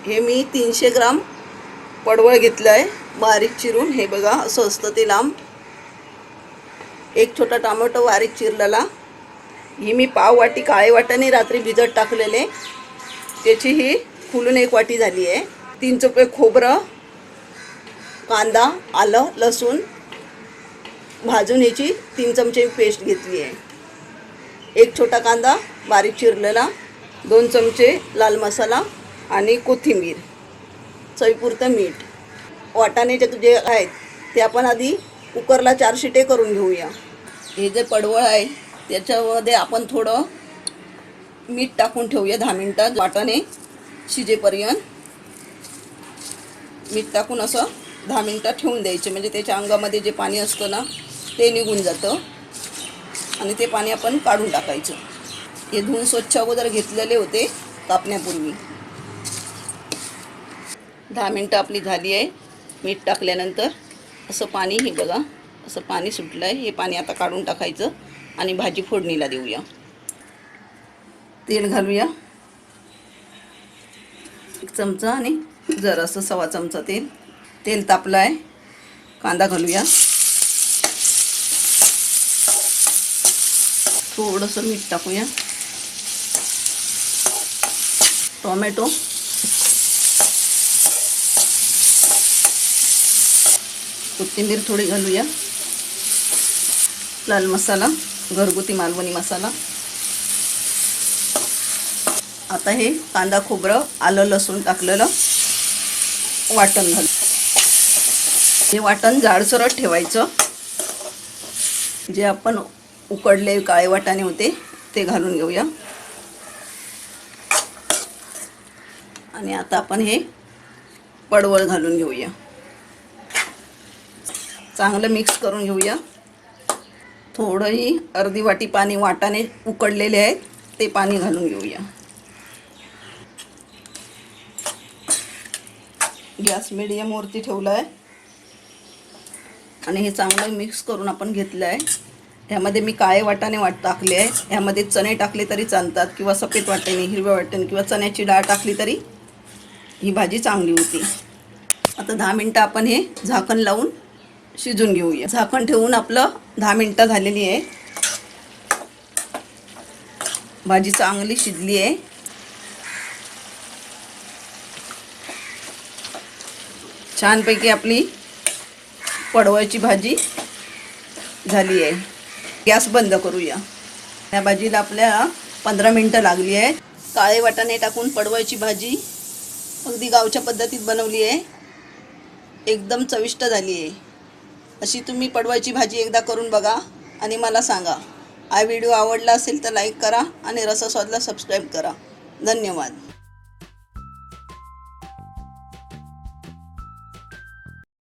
हे मी 300 ग्राम पडवळ घेतलं आहे बारीक चिरून. हे बघा असं असतं ते लांब. एक छोटा टोमॅटो बारीक चिरलेला. ही मी पाव वाटी काळे वाटाणे रात्री भिजत टाकलेले, त्याची ही फुलून 1 वाटी झाली आहे. 3 चुपे खोबरं, कांदा, आलं, लसूण भाजून याची 3 चमचे पेस्ट घेतली आहे. एक छोटा कांदा बारीक चिरलेला, 2 चमचे लाल मसाला आणि कोथिंबीर, चवीपुरतं मीठ. वाटाणे जे आहेत ते आपण आधी कुकरला 4 शिटे करून घेऊया. हे जे पडवळ आहे त्याच्यामध्ये आपण थोडं मीठ टाकून ठेवूया 10 मिनटात. वाटाणे शिजेपर्यंत मीठ टाकून असं 10 मिनटं ठेवून द्यायचे, म्हणजे त्याच्या अंगामध्ये जे पाणी असतं ना ते निघून जातं आणि ते पाणी आपण काढून टाकायचं. हे धुवून स्वच्छ अगोदर घेतलेले होते कापण्यापूर्वी. 10 मिनटं आपली झाली आहे. मीठ टाकल्यानंतर असं पाणी, हे बघा असं पाणी सुटलं आहे. हे पाणी आता काढून टाकायचं आणि भाजी फोडणीला देऊया. तेल घालूया 1 चमचा आणि जरासं 1/2 चमचा तेल. तेल तापलं आहे. कांदा घालूया, थोडंसं मीठ टाकूया, टोमॅटो, कोथिंबीर थोडी घालूया, लाल मसाला, घरगुती मालवणी मसाला. आता हे कांदा, खोबरं, आलं, लसूण टाकलेलं वाटण घालू. हे वाटण जाडसरच ठेवायचं. जे आपण उकडले काळे वाटाणे होते ते घालून घेऊया. आणि आता आपण हे पडवळ घालून घेऊया. चांगलं मिक्स करून घेऊया. थोडंही अर्धी वाटी पाणी, वाटाणे उकडलेले आहेत ते पाणी घालून घेऊया. गॅस मिडियमवरती ठेवला आहे आणि हे चांगलं मिक्स करून आपण घेतलं आहे. ह्यामध्ये मी काळे वाटाणे टाकले आहे. ह्यामध्ये चणे टाकले तरी चालतात, किंवा सफेद वाटाणे, हिरव्या वाटाणे किंवा चण्याची डाळ टाकली तरी ही भाजी चांगली होती. आता 10 मिनटं आपण हे झाकण लावून शिजून घेऊया. झाकण ठेवून आपलं 10 मिनटं झालेली आहे. भाजी चांगली शिजली आहे. छानपैकी आपली पडवळची भाजी झाली आहे. गॅस बंद करूया. या भाजीला आपल्याला 15 मिनटं लागली आहेत. काळे वाटाणे टाकून पडवळची भाजी अगदी गावच्या पद्धतीत बनवली आहे. एकदम चविष्ट झाली आहे. अशी तुम्ही पडवळची भाजी एकदा करून बघा आणि मला सांगा. हा व्हिडिओ आवडला असेल तर लाईक करा आणि रसस्वादला सबस्क्राईब करा. धन्यवाद.